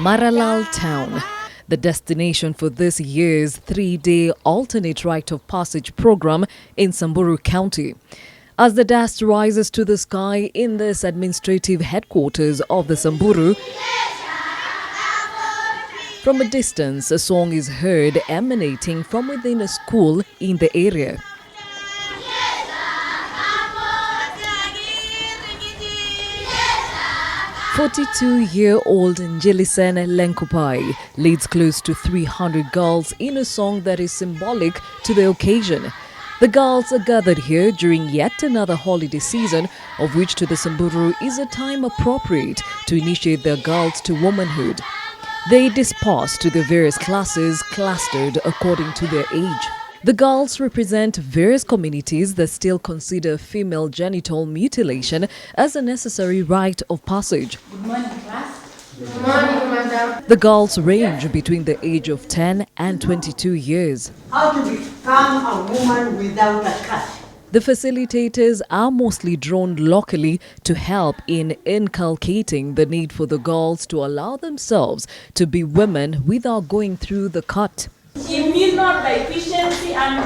Maralal town, the destination for this year's 3-day alternate rite of passage program in Samburu County. As the dust rises to the sky in this administrative headquarters of the Samburu, from a distance a song is heard emanating from within a school in the area. 42-year-old Njelisan Lenkupai leads close to 300 girls in a song that is symbolic to the occasion. The girls are gathered here during yet another holiday season, of which to the Samburu is a time appropriate to initiate their girls to womanhood. They disperse to the various classes clustered according to their age. The girls represent various communities that still consider female genital mutilation as a necessary rite of passage. Good morning, class. Good morning, madam. The girls range between the age of 10 and 22 years. How to become a woman without a cut? The facilitators are mostly drawn locally to help in inculcating the need for the girls to allow themselves to be women without going through the cut. Immunodeficiency and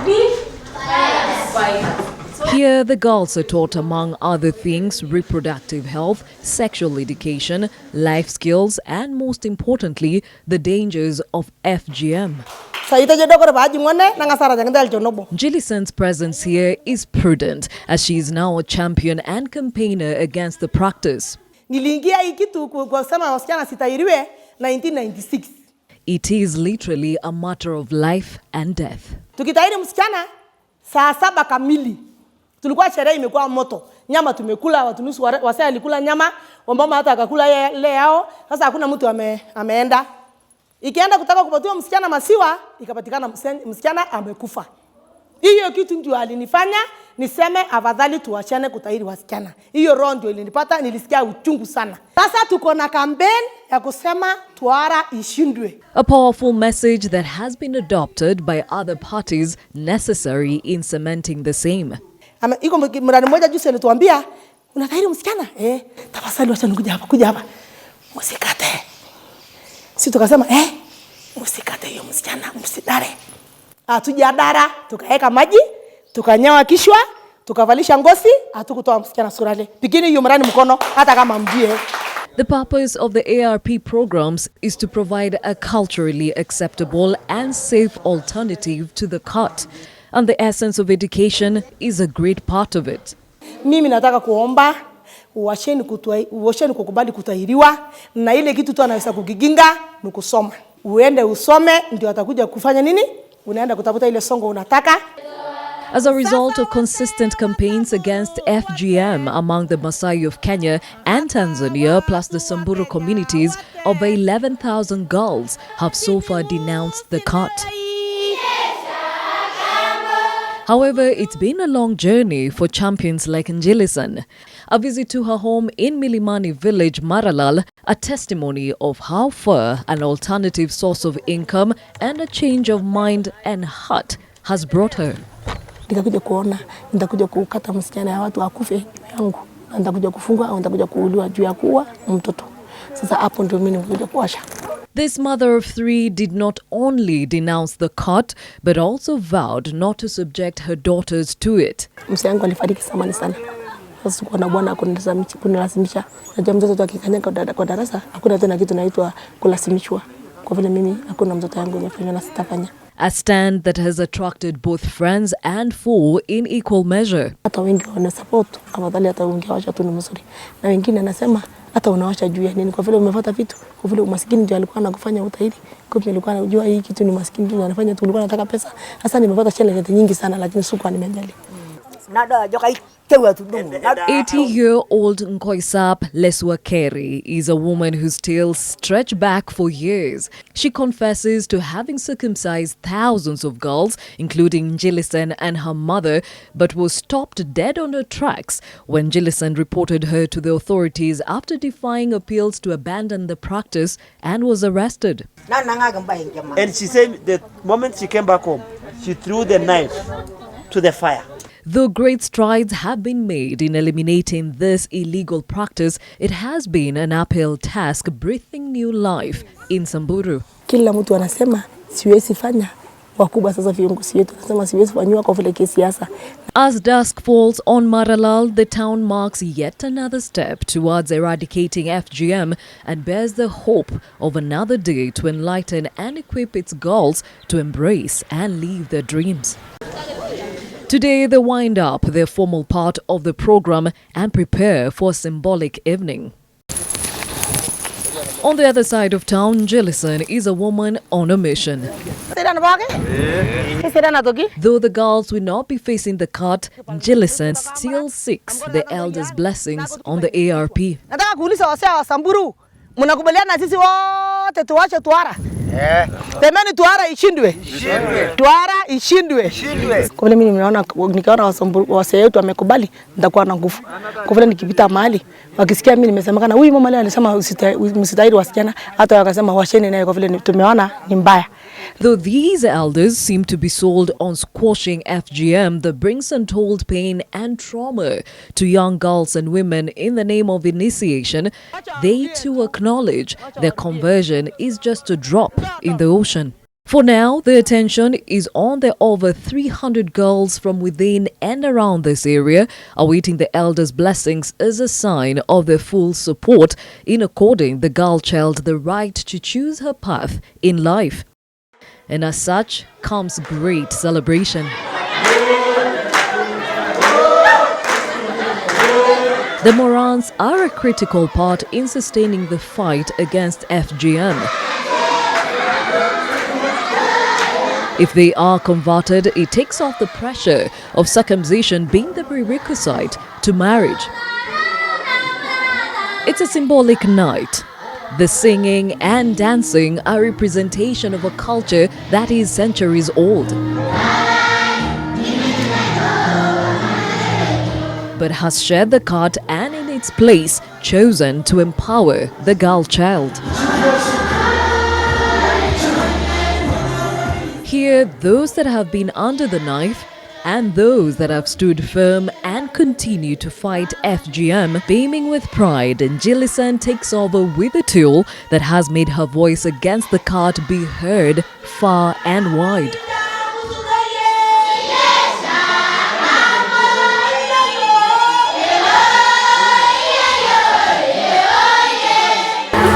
violence. Here, the girls are taught, among other things, reproductive health, sexual education, life skills, and most importantly, the dangers of FGM. Njelisan's presence here is prudent, as she is now a champion and campaigner against the practice. 1996. It is literally a matter of life and death. Tukitahiri msichana saa 7 kamili. Tulikuwa sherehe imekuwa moto. Nyama tumekula, watu nusu wasaya alikula nyama, wamama hata akakula ile yao. Sasa hakuna mtu ameenda. Ikienda kutaka kupatiwa msichana masiwa, ikapatikana msichana amekufa. Hiyo kitu ndio alinifanya niseme afadhali tuachane kutahiri wasichana. Hiyo roho ndio ilinipata, nilisikia uchungu sana. Sasa tuko na campaign ya kusema tuara ishindwe. A powerful message that has been adopted by other parties necessary in cementing the same. Iko mradi mmoja juzi alituambia unatahiri msichana? Tafadhali wacha kuja hapa. Msikate. Sisi tukasema msikate hiyo msichana, msidare. Hatujadara, tukaweka maji, tukanyawa kishwa, tukavalisha ngozi, hatukutoa msichana surale. Pigini hiyo mrani mkono hata kama mjie. The purpose of the ARP programs is to provide a culturally acceptable and safe alternative to the cut. And the essence of education is a great part of it. Mimi nataka kuomba uwasheni kukubali kutahiriwa, na ile kitu tu anaweza kukiginga ni kusoma. Uende usome ndio atakuja kufanya nini? Unaenda kutafuta ile songo unataka. As a result of consistent campaigns against FGM among the Maasai of Kenya and Tanzania, plus the Samburu communities, over 11,000 girls have so far denounced the cut. However, it's been a long journey for champions like Njelisan. A visit to her home in Milimani village, Maralal, a testimony of how far an alternative source of income and a change of mind and heart has brought her. Nikakuja kuona, nitakuja kukata msichana ya watu akufe yangu. Nitakuja kufungwa au nitakuja kuuliwa juu ya kuua mtoto. Sasa hapo ndio mimi nikuja kuasha. This mother of 3 did not only denounce the cut, but also vowed not to subject her daughters to it. Msichana alifariki zamani sana. Sasa kuna bwana kunilazimisha. Najua mtoto akikanyanga kwa darasa, hakuna tena kitu naitwa kulasimishwa. Kwa vile mimi hakuna mtoto yangu nimefanya na sitafanya. A stand that has attracted both friends and foe in equal measure. Hata wengi wana support, afadhali hata ungewacha tu ni mzuri. Na wengine anasema hata unawacha juu ya nini? Kwa vile umefuata vitu, kwa vile umaskini ndio alikuwa anakufanya utahiri. Kwa vile alikuwa anajua hii kitu ni maskini ndio anafanya tu, alikuwa anataka pesa. Sasa nimefuata challenge nyingi sana lakini sikuwa nimejali. 80-year-old Nkoisap Leswakeri is a woman whose tale stretched back for years. She confesses to having circumcised thousands of girls, including Njelisan and her mother, but was stopped dead on her tracks when Njelisan reported her to the authorities after defying appeals to abandon the practice and was arrested. And she said the moment she came back home, she threw the knife to the fire. Though great strides have been made in eliminating this illegal practice, it has been an uphill task breathing new life in Samburu. Kila mtu anasema siwezi fanya, wakubwa sasa viongozi wetu wanasema siwezi fanywa kwa vile kisiasa. As dusk falls on Maralal, the town marks yet another step towards eradicating FGM and bears the hope of another day to enlighten and equip its girls to embrace and live their dreams. Today, they wind up their formal part of the program and prepare for a symbolic evening. On the other side of town, Jellison is a woman on a mission. Though the girls will not be facing the cut, Jellison still seeks the elders' blessings on the ARP. Nataka kuuliza wasee wa Samburu, mnakubaliana sisi wote tuache tuara? Temeni tuara ishindwe. Tuara ishindwe. Kwa vile mimi nikaona wasee wetu wamekubali, nitakuwa na nguvu. Kwa vile nikipita mahali wakisikia mimi nimesemekana, huyu mama leo alisema msitahiri wasichana, hata wakasema washeni naye kwa vile tumeona ni mbaya. Though these elders seem to be sold on squashing FGM that brings untold pain and trauma to young girls and women in the name of initiation, they too acknowledge their conversion is just a drop in the ocean. For now, the attention is on the over 300 girls from within and around this area, awaiting the elders' blessings as a sign of their full support in according the girl child the right to choose her path in life. And as such comes great celebration. The Morans are a critical part in sustaining the fight against FGM. If they are converted, it takes off the pressure of circumcision being the prerequisite to marriage. It's a symbolic night. The singing and dancing are a representation of a culture that is centuries old, but has shared the cut and in its place chosen to empower the girl child. Here, those that have been under the knife and those that have stood firm and continue to fight FGM, beaming with pride, and Jellison takes over with a tool that has made her voice against the cut be heard far and wide.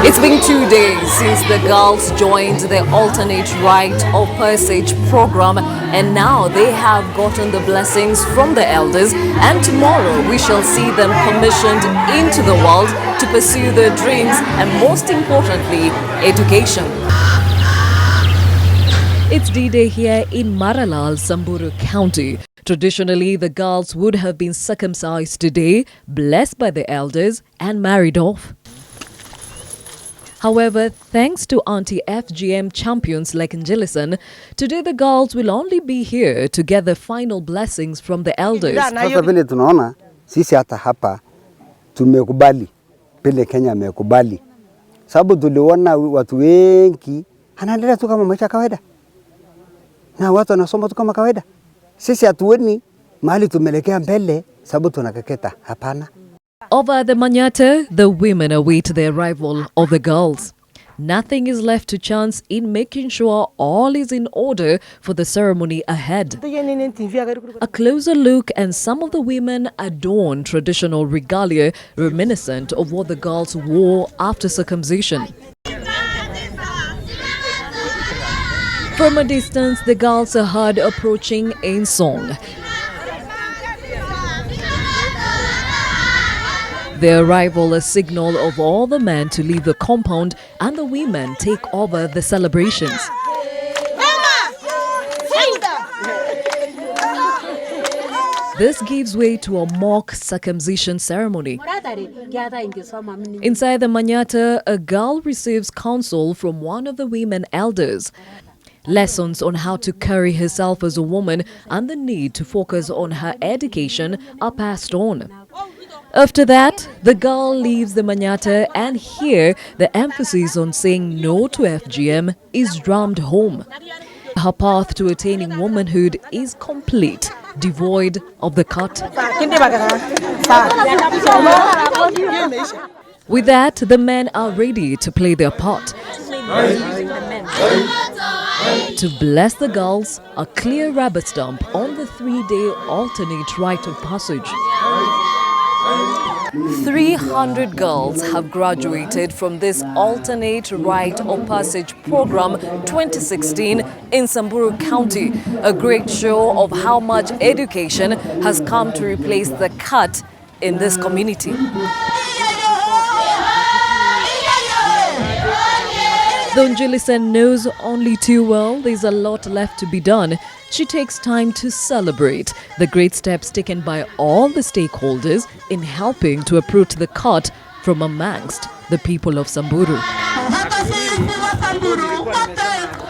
It's been 2 days since the girls joined the alternate rite of passage program, and now they have gotten the blessings from the elders, and tomorrow we shall see them commissioned into the world to pursue their dreams and, most importantly, education. It's D-Day here in Maralal, Samburu County. Traditionally, the girls would have been circumcised today, blessed by the elders, and married off. However, thanks to anti-FGM champions like Jellison, today the girls will only be here to get the final blessings from the elders. Sasa vile tunaona sisi hata hapa tumekubali, pele Kenya amekubali. Sababu tuliona watu wengi anaendelea tu kama maisha kawaida. Na watu wanasoma tu kama kawaida. Sisi hatuoni mahali tumelekea mbele sababu tunakeketa, hapana. Over at the Manyata, the women await the arrival of the girls. Nothing is left to chance in making sure all is in order for the ceremony ahead. A closer look, and some of the women adorn traditional regalia reminiscent of what the girls wore after circumcision. From a distance, the girls are heard approaching in song. Their arrival a signal of all the men to leave the compound, and the women take over the celebrations. This gives way to a mock circumcision ceremony. Inside the Manyata, a girl receives counsel from one of the women elders. Lessons on how to carry herself as a woman and the need to focus on her education are passed on. After that, the girl leaves the Manyata, and here the emphasis on saying no to FGM is drummed home. Her path to attaining womanhood is complete devoid of the cut. With that, the men are ready to play their part. To bless the girls, a clear rubber stamp on the 3-day alternate rite of passage. 300 girls have graduated from this alternate rite of passage program 2016 in Samburu County, a great show of how much education has come to replace the cut in this community. Though Njilisen knows only too well there's a lot left to be done, she takes time to celebrate the great steps taken by all the stakeholders in helping to uproot the cut from amongst the people of Samburu.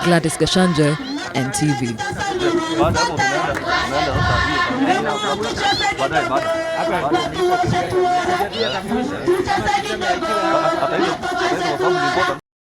Gladys Gashanja, NTV.